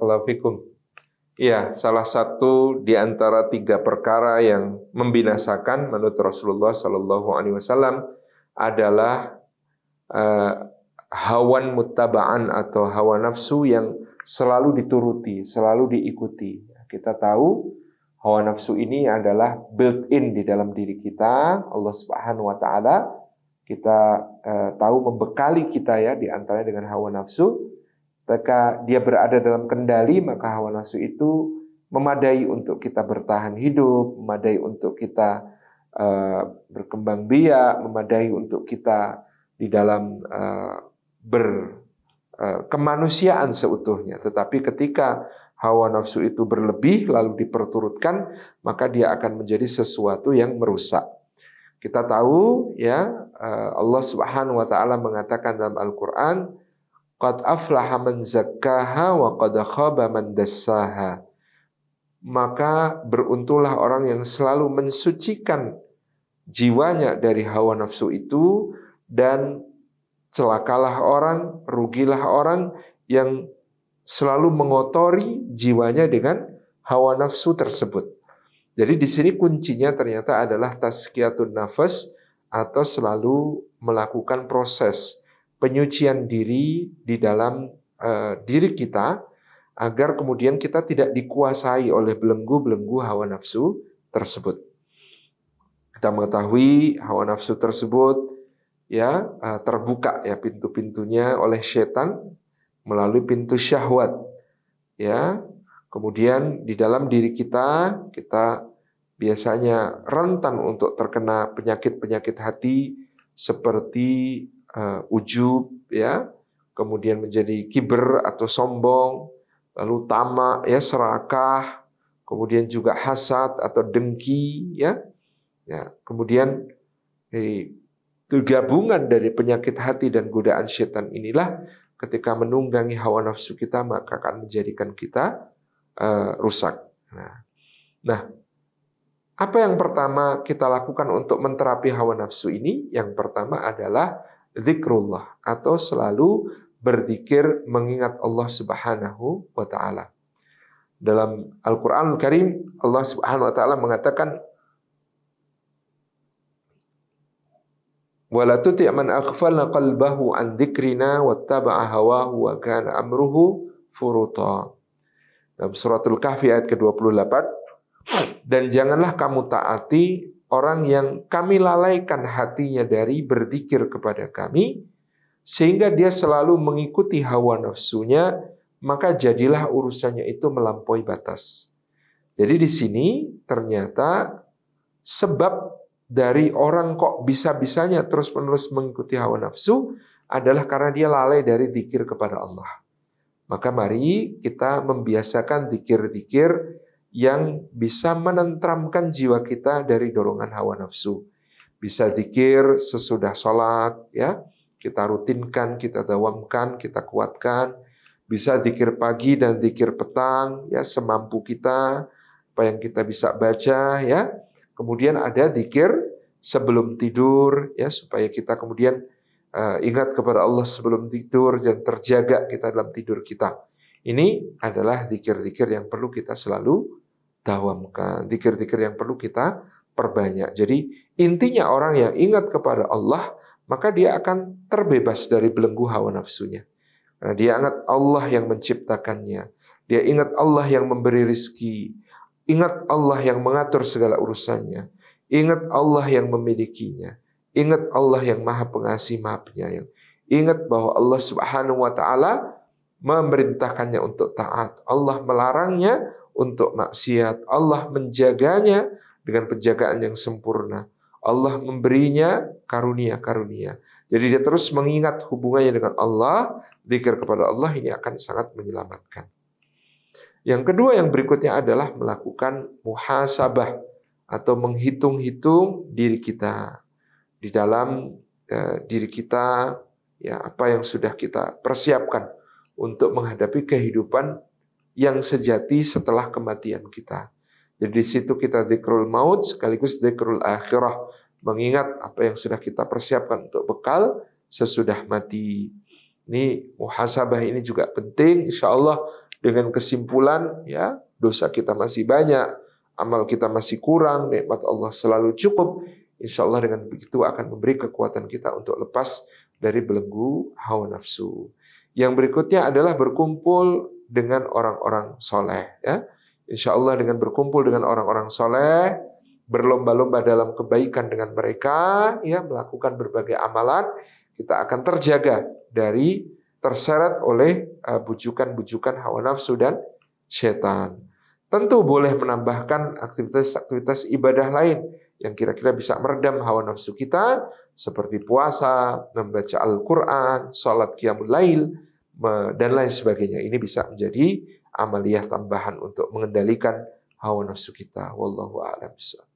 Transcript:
barakallahu fikum. Iya, salah satu di antara 3 perkara yang membinasakan menurut Rasulullah Sallallahu Alaihi Wasallam adalah hawan muttaba'an atau hawa nafsu yang selalu dituruti, selalu diikuti. Kita tahu hawa nafsu ini adalah built-in di dalam diri kita. Allah Subhanahu wa taala kita tahu membekali kita ya di antaranya dengan hawa nafsu. Ketika dia berada dalam kendali, maka hawa nafsu itu memadai untuk kita bertahan hidup, memadai untuk kita berkembang biak, memadai untuk kita di dalam kemanusiaan seutuhnya. Tetapi ketika hawa nafsu itu berlebih lalu diperturutkan, maka dia akan menjadi sesuatu yang merusak. Kita tahu ya, Allah Subhanahu wa taala mengatakan dalam Al-Qur'an, qad aflaha man zakkaha wa qad khaba man dassaha. Maka beruntunglah orang yang selalu mensucikan jiwanya dari hawa nafsu itu, dan celakalah orang, rugilah orang yang selalu mengotori jiwanya dengan hawa nafsu tersebut. Jadi di sini kuncinya ternyata adalah tazkiyatun nafas, atau selalu melakukan proses penyucian diri di dalam diri kita, agar kemudian kita tidak dikuasai oleh belenggu-belenggu hawa nafsu tersebut. Kita mengetahui hawa nafsu tersebut ya terbuka ya pintu-pintunya oleh setan melalui pintu syahwat. Ya. Kemudian di dalam diri kita biasanya rentan untuk terkena penyakit-penyakit hati seperti ujub ya, kemudian menjadi kiber atau sombong, lalu tamak ya, serakah, kemudian juga hasad atau dengki ya. Ya, kemudian gabungan dari penyakit hati dan godaan setan inilah ketika menunggangi hawa nafsu kita, maka akan menjadikan kita rusak. Nah, apa yang pertama kita lakukan untuk menterapi hawa nafsu ini? Yang pertama adalah zikrullah, atau selalu berzikir mengingat Allah Subhanahu wa taala. Dalam Al-Qur'anul Karim Allah Subhanahu wa taala mengatakan, wala tuti' man aghfalna qalbahu an dzikrina wattaba'a hawahu wa kana amruhu furuta. Dalam suratul Kahfi ayat ke-28, dan janganlah kamu taati orang yang kami lalaikan hatinya dari berzikir kepada kami, sehingga dia selalu mengikuti hawa nafsunya, maka jadilah urusannya itu melampaui batas. Jadi di sini ternyata sebab dari orang kok bisa-bisanya terus-menerus mengikuti hawa nafsu adalah karena dia lalai dari zikir kepada Allah. Maka mari kita membiasakan zikir-zikir yang bisa menentramkan jiwa kita dari dorongan hawa nafsu. Bisa zikir sesudah sholat, ya, kita rutinkan, kita dawamkan, kita kuatkan. Bisa zikir pagi dan zikir petang, ya, semampu kita, apa yang kita bisa baca, ya. Kemudian ada zikir sebelum tidur, ya, supaya kita kemudian ingat kepada Allah sebelum tidur dan terjaga kita dalam tidur kita. Ini adalah zikir-zikir yang perlu kita selalu dawamkan, zikir-zikir yang perlu kita perbanyak. Jadi intinya orang yang ingat kepada Allah, maka dia akan terbebas dari belenggu hawa nafsunya. Karena dia ingat Allah yang menciptakannya, dia ingat Allah yang memberi rizki, ingat Allah yang mengatur segala urusannya, ingat Allah yang memilikinya, ingat Allah yang maha pengasih, maha penyayang. Ingat bahwa Allah Subhanahu wa taala memerintahkannya untuk taat, Allah melarangnya untuk maksiat, Allah menjaganya dengan penjagaan yang sempurna, Allah memberinya karunia-karunia. Jadi dia terus mengingat hubungannya dengan Allah, zikir kepada Allah ini akan sangat menyelamatkan. Yang kedua yang berikutnya adalah melakukan muhasabah atau menghitung-hitung diri kita. Di dalam diri kita, ya, apa yang sudah kita persiapkan untuk menghadapi kehidupan yang sejati setelah kematian kita. Jadi di situ kita dzikrul maut sekaligus dzikrul akhirah, mengingat apa yang sudah kita persiapkan untuk bekal sesudah mati. Ini muhasabah ini juga penting, insya Allah Dengan kesimpulan, ya, dosa kita masih banyak, amal kita masih kurang, nikmat Allah selalu cukup. Insya Allah dengan begitu akan memberi kekuatan kita untuk lepas dari belenggu hawa nafsu. Yang berikutnya adalah berkumpul dengan orang-orang soleh. Ya. Insya Allah dengan berkumpul dengan orang-orang soleh, berlomba-lomba dalam kebaikan dengan mereka, ya, melakukan berbagai amalan, kita akan terjaga dari terseret oleh bujukan-bujukan hawa nafsu dan setan. Tentu boleh menambahkan aktivitas-aktivitas ibadah lain yang kira-kira bisa meredam hawa nafsu kita, seperti puasa, membaca Al-Quran, sholat qiyamul lail, dan lain sebagainya. Ini bisa menjadi amaliyah tambahan untuk mengendalikan hawa nafsu kita. Wallahu a'lam bishawab.